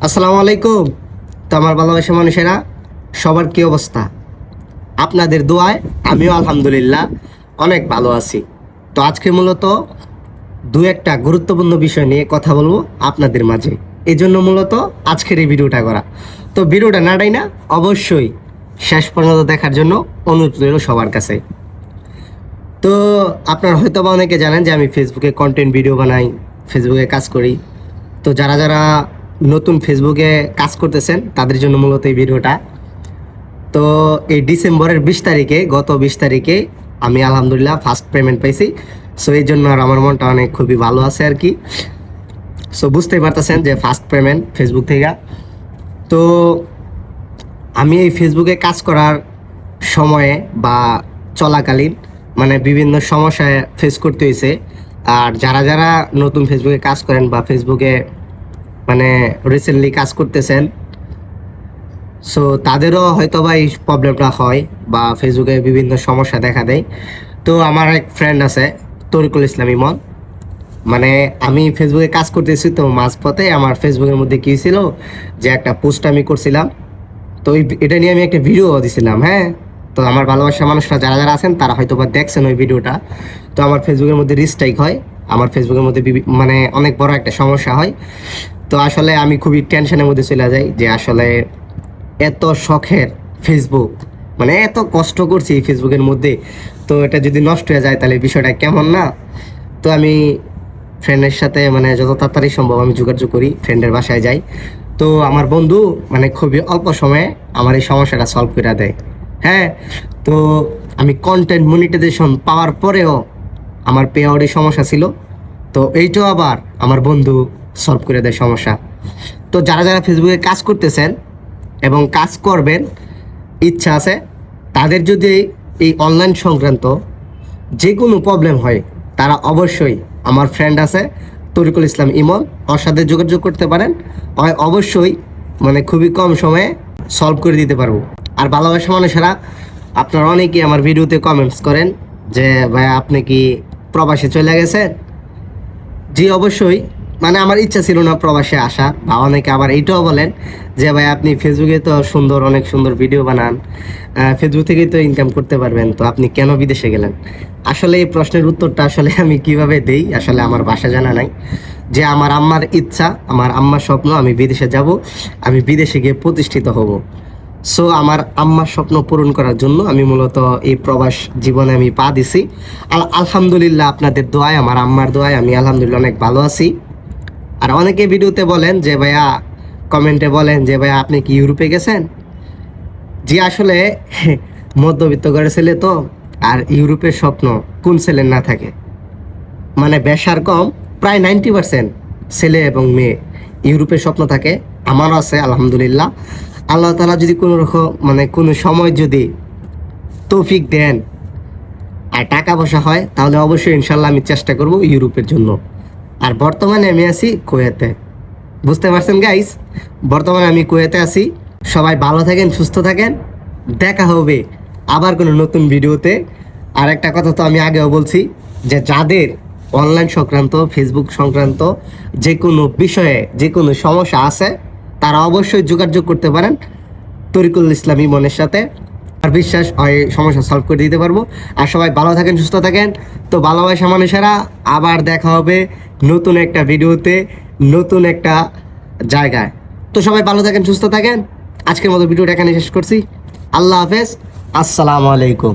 আসসালামু আলাইকুম। তো আমার ভালোবাসা মানুষেরা, সবার কি অবস্থা? আপনাদের দোয়ায় আমিও আলহামদুলিল্লাহ অনেক ভালো আছি। তো আজকে মূলত দু একটা গুরুত্বপূর্ণ বিষয় নিয়ে কথা বলবো আপনাদের মাঝে। এই জন্য মূলত আজকের এই ভিডিওটা করা। তো ভিডিওটা নাটাই না, অবশ্যই শেষ পর্যন্ত দেখার জন্য অনুরোধ রইল সবার কাছে। তো আপনারা হয়তো বা অনেকে জানেন যে আমি ফেসবুকে কন্টেন্ট ভিডিও বানাই, ফেসবুকে কাজ করি। তো যারা যারা নতুন ফেসবুকে কাজ করতেছেন তাদের জন্য মূলত এই ভিডিওটা। তো এই ডিসেম্বরের 20 তারিখে, গত 20 তারিখে আমি আলহামদুলিল্লাহ ফার্স্ট পেমেন্ট পাইছি। সো এই জন্য আর আমার মনটা অনেক খুবই ভালো আছে আর কি। সো বুঝতেই পারতেছেন যে ফার্স্ট পেমেন্ট ফেসবুক থেকে। তো আমি এই ফেসবুকে কাজ করার সময়ে বা চলাকালীন মানে বিভিন্ন সমস্যায় ফেস করতে হয়েছে। আর যারা যারা নতুন ফেসবুকে কাজ করেন বা ফেসবুকে মানে রিসেন্টলি কাজ করতেছেন, সো তাদেরও হয়তো বা এই প্রবলেমটা হয় বা ফেসবুকে বিভিন্ন সমস্যা দেখা দেয়। তো আমার এক ফ্রেন্ড আছে, তরিকুল ইসলাম ইমন। মানে আমি ফেসবুকে কাজ করতেছি, তো মাঝপথে আমার ফেসবুকের মধ্যে কী ছিল যে একটা পোস্ট আমি করছিলাম। তো এটা নিয়ে আমি একটা ভিডিও দিছিলাম। হ্যাঁ, তো আমার ভালোবাসার মানুষরা যারা যারা আছেন তারা হয়তো বা দেখছেন ওই ভিডিওটা। তো আমার ফেসবুকের মধ্যে রিস্ট্রাইক হয়, আমার ফেসবুকের মধ্যে মানে অনেক বড় একটা সমস্যা হয়। তো আসলে আমি খুবই টেনশনের মধ্যে চলে যাই যে আসলে এত শখের ফেসবুক, মানে এত কষ্ট করছি এই ফেসবুকের মধ্যে, তো এটা যদি নষ্ট হয়ে যায় তাহলে বিষয়টা কেমন না। তো আমি ফ্রেন্ডের সাথে মানে যত তাড়াতাড়ি সম্ভব আমি যোগাযোগ করি, ফ্রেন্ডের বাসায় যাই। তো আমার বন্ধু মানে খুবই অল্প সময়ে আমার এই সমস্যাটা সলভ করে দেয়। হ্যাঁ, তো আমি কন্টেন্ট মনিটাইজেশন পাওয়ার পরেও আমার পে আউটের সমস্যা ছিল। তো এইটাও আবার আমার বন্ধু সলভ করে দেয় সমস্যা। তো যারা যারা ফেসবুকে কাজ করতেছেন এবং কাজ করবেন ইচ্ছা আছে, তাদের যদি এই অনলাইন সংক্রান্ত যে কোনো প্রবলেম হয়, তারা অবশ্যই আমার ফ্রেন্ড আছে তরিকুল ইসলাম ইমন, ওর সাথে যোগাযোগ করতে পারেন। অবশ্যই মানে খুবই কম সময়ে সলভ করে দিতে পারবো। আর ভালোবাসা মানুষেরা, আপনারা অনেকেই আমার ভিডিওতে কমেন্টস করেন যে ভাই আপনি কি প্রবাসে চলে গেছেন? জি অবশ্যই, মানে আমার ইচ্ছা ছিল না প্রবাসে আসা। বা অনেকে আবার এইটাও বলেন যে ভাই আপনি ফেসবুকে তো সুন্দর, অনেক সুন্দর ভিডিও বানান, ফেসবুক থেকেই তো ইনকাম করতে পারবেন, তো আপনি কেন বিদেশে গেলেন? আসলে এই প্রশ্নের উত্তরটা আসলে আমি কিভাবে দেই আসলে আমার বাসা জানা নাই। যে আমার আম্মার ইচ্ছা, আমার আম্মার স্বপ্ন আমি বিদেশে যাব, আমি বিদেশে গিয়ে প্রতিষ্ঠিত হব। সো আমার আম্মার স্বপ্ন পূরণ করার জন্য আমি মূলত এই প্রবাস জীবনে আমি পা দিছি। আলহামদুলিল্লাহ আপনাদের দোয়ায়, আমার আম্মার দোয়ায় আমি আলহামদুলিল্লাহ অনেক ভালো আছি। আর অনেকে ভিডিওতে বলেন যে ভাইয়া, কমেন্টে বলেন যে ভাইয়া আপনি কি ইউরোপে গেছেন? জি আসলে মধ্যবিত্ত ঘরের ছেলে তো, আর ইউরোপের স্বপ্ন কোন ছেলের না থাকে? মানে বেশার কম প্রায় 90% ছেলে এবং মেয়ে ইউরোপের স্বপ্ন থাকে। আমারও আছে আলহামদুলিল্লাহ। আল্লাহ তাআলা যদি কোনো রকম মানে কোনো সময় যদি তৌফিক দেন আর টাকা পয়সা হয়, তাহলে অবশ্যই ইনশাল্লাহ আমি চেষ্টা করব ইউরোপের জন্য। আর বর্তমানে আমি আছি কুয়েতে। বুঝতে পারছেন গাইস, বর্তমানে আমি কুয়েতে আছি। সবাই ভালো থাকেন, সুস্থ থাকেন, দেখা হবে আবার কোনো নতুন ভিডিওতে। আর একটা কথা তো আমি আগেও বলছি যে যাদের অনলাইন সংক্রান্ত, ফেসবুক সংক্রান্ত যে কোনো বিষয়ে যে কোনো সমস্যা আছে, তারা অবশ্যই যোগাযোগ করতে পারেন তরিকুল ইসলাম ইমনের সাথে। আর বিশ্বাস হয় সমস্যা সলভ করে দিতে পারবো। আর সবাই ভালো থাকেন, সুস্থ থাকেন। তো ভালোবাসা মানুষেরা, আবার দেখা হবে নতুন একটা ভিডিওতে, নতুন একটা জায়গায়। তো সবাই ভালো থাকেন, সুস্থ থাকেন। আজকের মতো ভিডিওটা এখানে শেষ করছি। আল্লাহ হাফেজ, আসসালামু আলাইকুম।